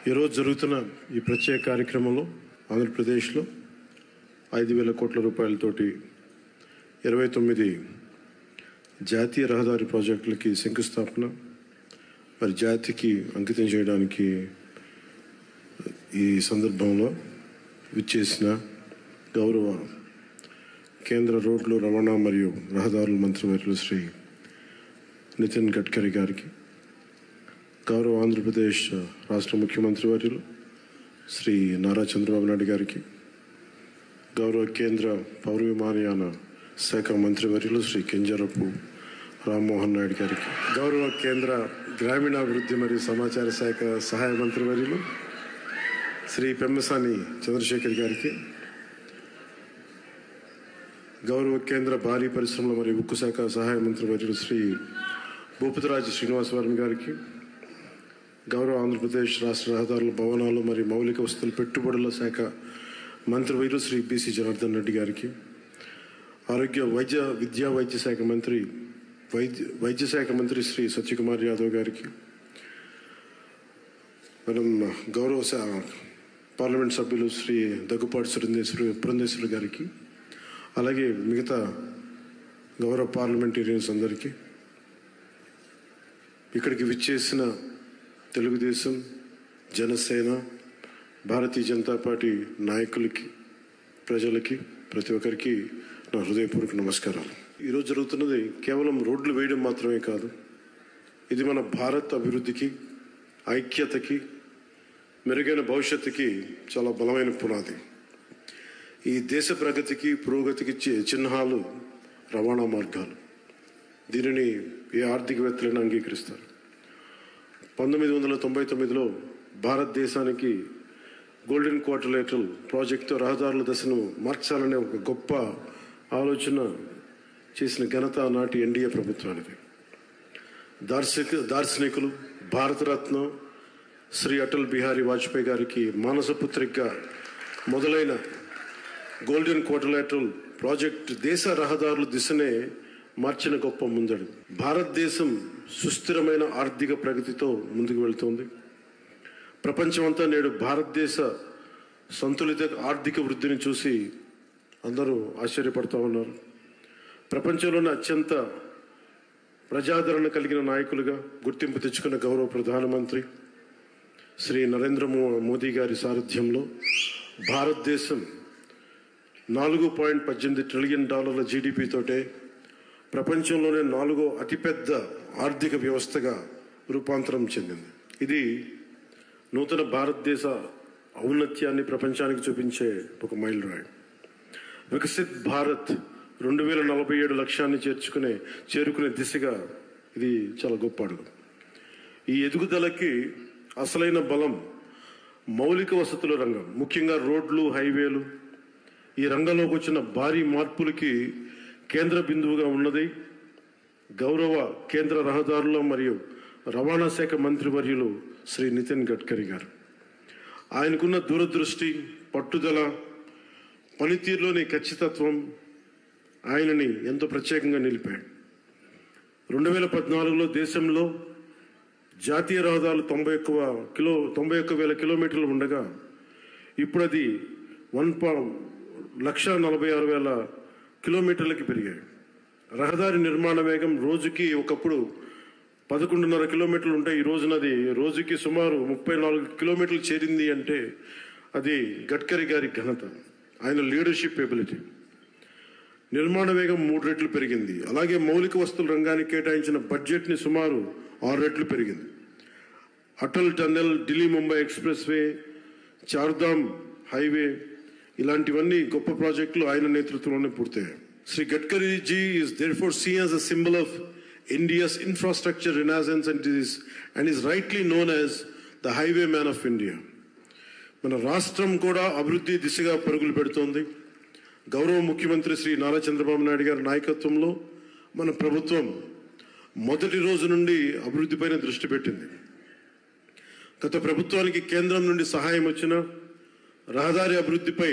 ఈరోజు జరుగుతున్న ఈ ప్రత్యేక కార్యక్రమంలో ఆంధ్రప్రదేశ్లో 5,000 కోట్ల రూపాయలతోటి 29 జాతీయ రహదారి ప్రాజెక్టులకి శంకుస్థాపన మరి జాతికి అంకితం చేయడానికి ఈ సందర్భంలో విచ్చేసిన గౌరవ కేంద్ర రోడ్లు రవాణా మరియు రహదారుల మంత్రివర్యులు శ్రీ నితిన్ గడ్కరీ గారికి, గౌరవ ఆంధ్రప్రదేశ్ రాష్ట్ర ముఖ్యమంత్రి వర్యులు శ్రీ నారా చంద్రబాబు నాయుడు గారికి, గౌరవ కేంద్ర పౌర విమానయాన శాఖ మంత్రివర్యులు శ్రీ కింజరపు రామ్మోహన్ నాయుడు గారికి, గౌరవ కేంద్ర గ్రామీణాభివృద్ధి మరియు సమాచార శాఖ సహాయ మంత్రివర్యులు శ్రీ పెమ్మసాని చంద్రశేఖర్ గారికి, గౌరవ కేంద్ర భారీ పరిశ్రమల మరియు ఉక్కు శాఖ సహాయ మంత్రివర్యులు శ్రీ భూపతిరాజు శ్రీనివాసవరం గారికి, గౌరవ ఆంధ్రప్రదేశ్ రాష్ట్ర రహదారుల భవనాలు మరియు మౌలిక వసతుల పెట్టుబడుల శాఖ మంత్రివర్యులు శ్రీ బీసీ జనార్దన్ రెడ్డి గారికి, ఆరోగ్య వైద్య శాఖ మంత్రి శ్రీ సత్యకుమార్ యాదవ్ గారికి, మనం గౌరవ పార్లమెంట్ సభ్యులు శ్రీ దగ్గుపాటి పురంధేశ్వరి గారికి, అలాగే మిగతా గౌరవ పార్లమెంటేరియన్స్ అందరికీ, ఇక్కడికి విచ్చేసిన తెలుగుదేశం, జనసేన, భారతీయ జనతా పార్టీ నాయకులకి, ప్రజలకి, ప్రతి ఒక్కరికి నా హృదయపూర్వక నమస్కారాలు. ఈరోజు జరుగుతున్నది కేవలం రోడ్లు వేయడం మాత్రమే కాదు, ఇది మన భారత్ అభివృద్ధికి, ఐక్యతకి, మెరుగైన భవిష్యత్తుకి చాలా బలమైన పునాది. ఈ దేశ ప్రగతికి, పురోగతికి చిహ్నాలు రవాణా మార్గాలు. దీనిని ఏ ఆర్థికవేత్తలను అంగీకరిస్తారు. 1999లో భారతదేశానికి గోల్డెన్ క్వార్టర్లేటరల్ ప్రాజెక్టు రహదారుల దశను మార్చాలనే ఒక గొప్ప ఆలోచన చేసిన ఘనత నాటి ఎన్డీఏ ప్రభుత్వానికి. దార్శనికులు, భారతరత్న శ్రీ అటల్ బిహారీ వాజ్పేయి గారికి మానసపుత్రికగా మొదలైన గోల్డెన్ క్వార్టర్లేటరల్ ప్రాజెక్ట్ దేశ రహదారుల దిశనే మార్చిన గొప్ప ముందడు. భారతదేశం సుస్థిరమైన ఆర్థిక ప్రగతితో ముందుకు వెళ్తోంది. ప్రపంచమంతా నేడు భారతదేశ సంతులిత ఆర్థిక వృద్ధిని చూసి అందరూ ఆశ్చర్యపడుతూ ఉన్నారు. ప్రపంచంలోని అత్యంత ప్రజాదరణ కలిగిన నాయకులుగా గుర్తింపు తెచ్చుకున్న గౌరవ ప్రధానమంత్రి శ్రీ నరేంద్ర మోదీ గారి సారథ్యంలో భారతదేశం $4.18 ట్రిలియన్ జీడిపితోటే ప్రపంచంలోనే 4వ అతిపెద్ద ఆర్థిక వ్యవస్థగా రూపాంతరం చెందింది. ఇది నూతన భారతదేశ ఔన్నత్యాన్ని ప్రపంచానికి చూపించే ఒక మైలురాయి. వికసిత్ భారత్ 2047 లక్ష్యాన్ని చేరుకునే దిశగా ఇది చాలా గొప్ప అడుగు. ఈ ఎదుగుదలకి అసలైన బలం మౌలిక వసతుల రంగం, ముఖ్యంగా రోడ్లు, హైవేలు. ఈ రంగంలోకి వచ్చిన భారీ మార్పులకి కేంద్ర బిందువుగా ఉన్నది గౌరవ కేంద్ర రహదారుల మరియు రవాణా శాఖ మంత్రివర్యులు శ్రీ నితిన్ గడ్కరీ గారు. ఆయనకున్న దూరదృష్టి, పట్టుదల, పనితీరులోని ఖచ్చితత్వం ఆయనని ఎంతో ప్రత్యేకంగా నిలిపాడు. 2014లో దేశంలో జాతీయ రహదారులు 91,000 కిలోమీటర్లు ఉండగా ఇప్పుడు అది 1,46,000 కిలోమీటర్లకి పెరిగాయి. రహదారి నిర్మాణ వేగం రోజుకి ఒకప్పుడు 11.5 కిలోమీటర్లు ఉంటాయి. ఈ రోజునది రోజుకి సుమారు 34 కిలోమీటర్లు చేరింది అంటే అది గడ్కరీ గారి ఘనత, ఆయన లీడర్షిప్ ఎబిలిటీ. నిర్మాణ వేగం 3 రెట్లు పెరిగింది. అలాగే మౌలిక వస్తువుల రంగానికి కేటాయించిన బడ్జెట్ని సుమారు 6 రెట్లు పెరిగింది. Atal tunnel, Delhi Mumbai expressway, Chardham highway ఇలాంటివన్నీ గొప్ప ప్రాజెక్టులు ఆయన నేతృత్వంలోనే పూర్తయ్యాయి. Shri Gadkari ji is therefore seen as a symbol of India's infrastructure renaissance and is rightly known as the highwayman of India. మన రాష్ట్రం కూడా అభివృద్ధి దిశగా పరుగులు పెడుతోంది. గౌరవ ముఖ్యమంత్రి శ్రీ నారా చంద్రబాబు నాయుడు గారి నాయకత్వంలో మన ప్రభుత్వం మొదటి రోజు నుండి అభివృద్ధిపైన దృష్టి పెట్టింది. గత ప్రభుత్వానికి కేంద్రం నుండి సహాయం వచ్చిన రహదారి అభివృద్ధిపై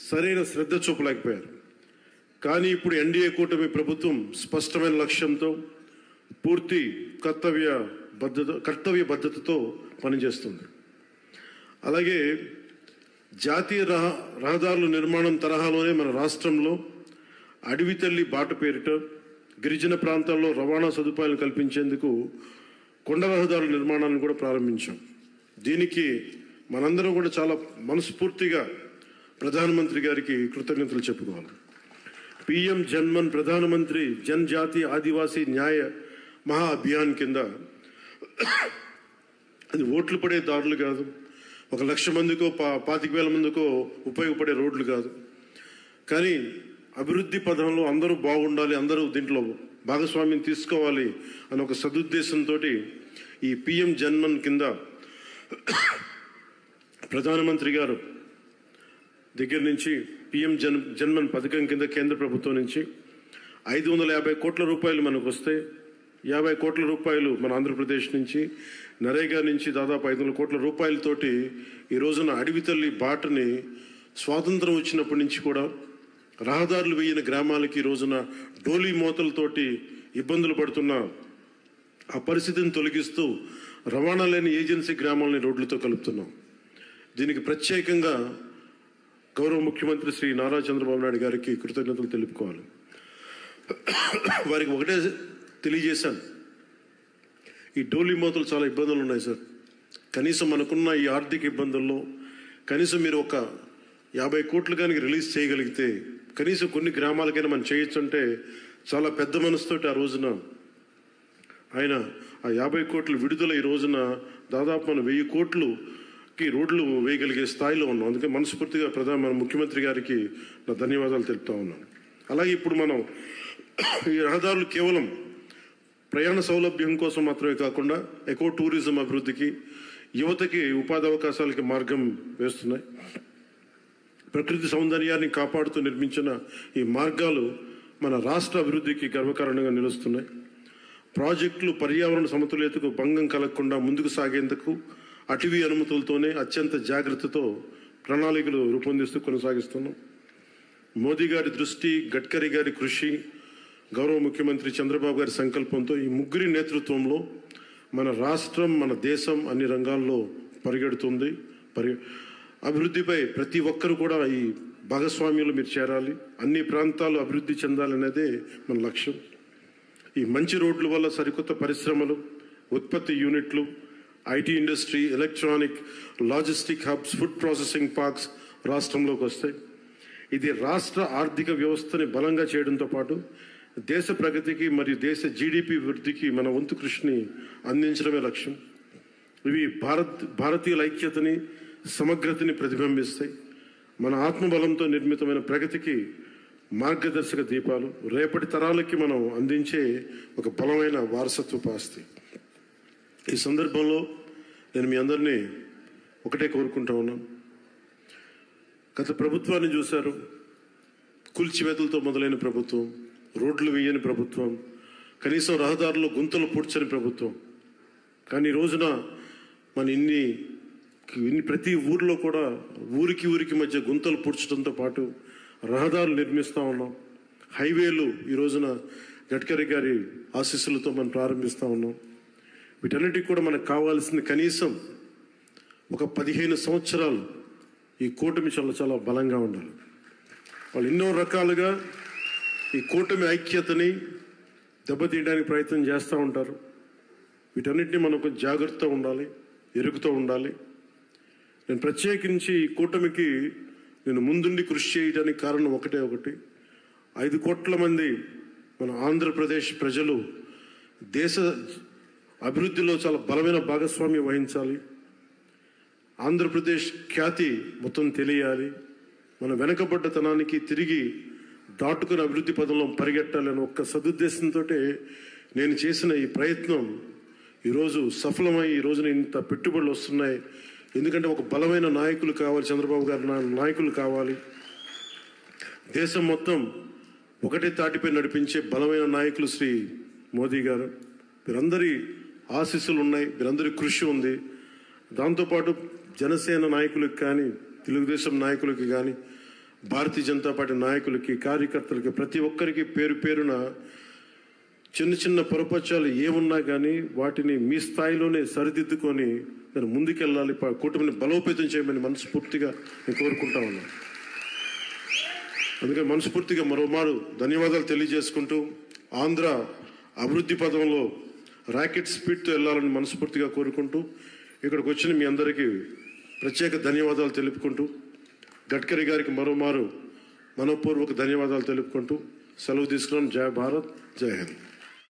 సరైన శ్రద్ధ చూపలేకపోయారు. కానీ ఇప్పుడు ఎన్డీఏ కూటమి ప్రభుత్వం స్పష్టమైన లక్ష్యంతో పూర్తి కర్తవ్య బద్ధతతో పనిచేస్తుంది. అలాగే జాతీయ రహదారుల నిర్మాణం తరహాలోనే మన రాష్ట్రంలో అడవి తల్లి బాట పేరిట గిరిజన ప్రాంతాల్లో రవాణా సదుపాయాలు కల్పించేందుకు కొండ రహదారుల నిర్మాణాన్ని కూడా ప్రారంభించాం. దీనికి మనందరం కూడా చాలా మనస్ఫూర్తిగా ప్రధానమంత్రి గారికి కృతజ్ఞతలు చెప్పుకోవాలి. పిఎం జన్మన్ ప్రధానమంత్రి జనజాతి ఆదివాసీ న్యాయ మహా అభియాన్ కింద అది ఓట్లు పడే దారులు కాదు, 1,00,000 మందికో 25,000 మందికో ఉపయోగపడే రోడ్లు కాదు. కానీ అభివృద్ధి పథంలో అందరూ బాగుండాలి, అందరూ దీంట్లో భాగస్వామ్యం తీసుకోవాలి అనే ఒక సదుద్దేశంతో ఈ పిఎం జన్మన్ కింద ప్రధానమంత్రి గారు దగ్గర నుంచి పిఎం జన్మన్ పథకం కింద కేంద్ర ప్రభుత్వం నుంచి 550 కోట్ల రూపాయలు మనకు వస్తే 50 కోట్ల రూపాయలు మన ఆంధ్రప్రదేశ్ నుంచి, నరేగా నుంచి దాదాపు 500 కోట్ల రూపాయలతోటి ఈ రోజున అడవి తల్లి బాటని స్వాతంత్రం వచ్చినప్పటి నుంచి కూడా రహదారులు వేయని గ్రామాలకి ఈ రోజున డోలీ మోతలతోటి ఇబ్బందులు పడుతున్న ఆ పరిస్థితిని తొలగిస్తూ రవాణా లేని ఏజెన్సీ గ్రామాలని రోడ్లతో కలుపుతున్నాం. దీనికి ప్రత్యేకంగా గౌరవ ముఖ్యమంత్రి శ్రీ నారా చంద్రబాబు నాయుడు గారికి కృతజ్ఞతలు తెలుపుకోవాలి. వారికి ఒకటే తెలియజేశాను, ఈ డోలీ మోతలు చాలా ఇబ్బందులు ఉన్నాయి సార్. కనీసం మనకున్న ఈ ఆర్థిక ఇబ్బందుల్లో కనీసం మీరు ఒక 50 కోట్లు కానీ రిలీజ్ చేయగలిగితే కనీసం కొన్ని గ్రామాలకైనా మనం చేయొచ్చు అంటే చాలా పెద్ద మనసుతోటి ఆ రోజున ఆయన ఆ 50 కోట్ల విడుదల ఈ రోజున దాదాపు మనం 1000 కోట్లుకి రోడ్లు వేయగలిగే స్థాయిలో ఉన్నాం. అందుకే మనస్ఫూర్తిగా మన ముఖ్యమంత్రి గారికి నా ధన్యవాదాలు తెలుపుతా ఉన్నాను. అలాగే ఇప్పుడు మనం ఈ రహదారులు కేవలం ప్రయాణ సౌలభ్యం కోసం మాత్రమే కాకుండా ఎకో టూరిజం అభివృద్ధికి, యువతకి ఉపాధి అవకాశాలకి మార్గం వేస్తున్నాయి. ప్రకృతి సౌందర్యాన్ని కాపాడుతూ నిర్మించిన ఈ మార్గాలు మన రాష్ట్ర అభివృద్ధికి గర్వకారణంగా నిలుస్తున్నాయి. ప్రాజెక్టులు పర్యావరణ సమతుల్యతకు భంగం కలగకుండా ముందుకు సాగేందుకు అటవీ అనుమతులతోనే అత్యంత జాగ్రత్తతో ప్రణాళికలు రూపొందిస్తూ కొనసాగిస్తున్నాం. మోదీ గారి దృష్టి, గడ్కరీ గారి కృషి, గౌరవ ముఖ్యమంత్రి చంద్రబాబు గారి సంకల్పంతో ఈ ముగ్గురి నేతృత్వంలో మన రాష్ట్రం, మన దేశం అన్ని రంగాల్లో పరిగెడుతుంది. అభివృద్ధిపై ప్రతి ఒక్కరు కూడా ఈ భాగస్వామ్యంలో మీరు చేరాలి, అన్ని ప్రాంతాలు అభివృద్ధి చెందాలనేదే మన లక్ష్యం. ఈ మంచి రోడ్ల వల్ల సరికొత్త పరిశ్రమలు, ఉత్పత్తి యూనిట్లు, IT industry, electronic, logistic hubs, food processing parks రాష్ట్రంలోకి వస్తాయి. ఇది రాష్ట్ర ఆర్థిక వ్యవస్థని బలంగా చేయడంతో పాటు దేశ ప్రగతికి మరియు దేశ జీడిపి వృద్ధికి మన వంతు కృషిని అందించడమే లక్ష్యం. ఇవి భారతీయుల ఐక్యతని, సమగ్రతని ప్రతిబింబిస్తాయి. మన ఆత్మబలంతో నిర్మితమైన ప్రగతికి మార్గదర్శక దీపాలు, రేపటి తరాలకి మనం అందించే ఒక బలమైన వారసత్వపు ఆస్తి. ఈ సందర్భంలో నేను మీ అందరినీ ఒకటే కోరుకుంటా ఉన్నాను. గత ప్రభుత్వాన్ని చూశారు, కూల్చివేతలతో మొదలైన ప్రభుత్వం, రోడ్లు వేయని ప్రభుత్వం, కనీసం రహదారుల్లో గుంతలు పూడ్చని ప్రభుత్వం. కానీ ఈ రోజున మన ఇన్ని ప్రతి ఊరిలో కూడా ఊరికి మధ్య గుంతలు పూడ్చడంతో పాటు రహదారులు నిర్మిస్తూ ఉన్నాం. హైవేలు ఈ రోజున గడ్కరీ గారి ఆశీస్సులతో మనం ప్రారంభిస్తూ ఉన్నాం. వీటన్నిటికి కూడా మనకు కావాల్సింది కనీసం ఒక 15 సంవత్సరాలు ఈ కూటమి చాలా బలంగా ఉండాలి. వాళ్ళు ఎన్నో రకాలుగా ఈ కూటమి ఐక్యతని దెబ్బతీయడానికి ప్రయత్నం చేస్తూ ఉంటారు. వీటన్నిటిని మనం కొంచెం జాగ్రత్తగా ఉండాలి, ఎరుగుతూ ఉండాలి. నేను ప్రత్యేకించి ఈ కూటమికి నేను ముందుండి కృషి చేయడానికి కారణం ఒకటి 5 కోట్ల మంది మన ఆంధ్రప్రదేశ్ ప్రజలు దేశ అభివృద్ధిలో చాలా బలమైన భాగస్వామ్యం వహించాలి. ఆంధ్రప్రదేశ్ ఖ్యాతి మొత్తం తెలియాలి. మన వెనకబడ్డతనానికి తిరిగి దాటుకుని అభివృద్ధి పదంలో పరిగెట్టాలని ఒక్క సదుద్దేశంతో నేను చేసిన ఈ ప్రయత్నం ఈరోజు సఫలమై ఈ రోజున ఇంత పెట్టుబడులు వస్తున్నాయి. ఎందుకంటే ఒక బలమైన నాయకులు కావాలి, చంద్రబాబు గారి నాయకులు కావాలి. దేశం మొత్తం ఒకటే తాటిపై నడిపించే బలమైన నాయకులు శ్రీ మోదీ గారు. వీరందరి ఆశీస్సులు ఉన్నాయి, వీరందరి కృషి ఉంది. దాంతోపాటు జనసేన నాయకులకు కానీ, తెలుగుదేశం నాయకులకి కానీ, భారతీయ జనతా పార్టీ నాయకులకి, కార్యకర్తలకి, ప్రతి ఒక్కరికి పేరు పేరున చిన్న చిన్న పొరపచ్చాలు ఏమున్నా కానీ వాటిని మీ స్థాయిలోనే సరిదిద్దుకొని నేను ముందుకెళ్ళాలి, కూటమిని బలోపేతం చేయమని మనస్ఫూర్తిగా నేను కోరుకుంటా ఉన్నాను. అందుకని మనస్ఫూర్తిగా మరోమారు ధన్యవాదాలు తెలియజేసుకుంటూ ఆంధ్ర అభివృద్ధి పదంలో రాకెట్ స్పీడ్తో వెళ్ళాలని మనస్ఫూర్తిగా కోరుకుంటూ ఇక్కడికి వచ్చిన మీ అందరికీ ప్రత్యేక ధన్యవాదాలు తెలుపుకుంటూ గడ్కరీ గారికి మరోమారు మనపూర్వక ధన్యవాదాలు తెలుపుకుంటూ సెలవు తీసుకున్నాను. జై భారత్, జై హింద్.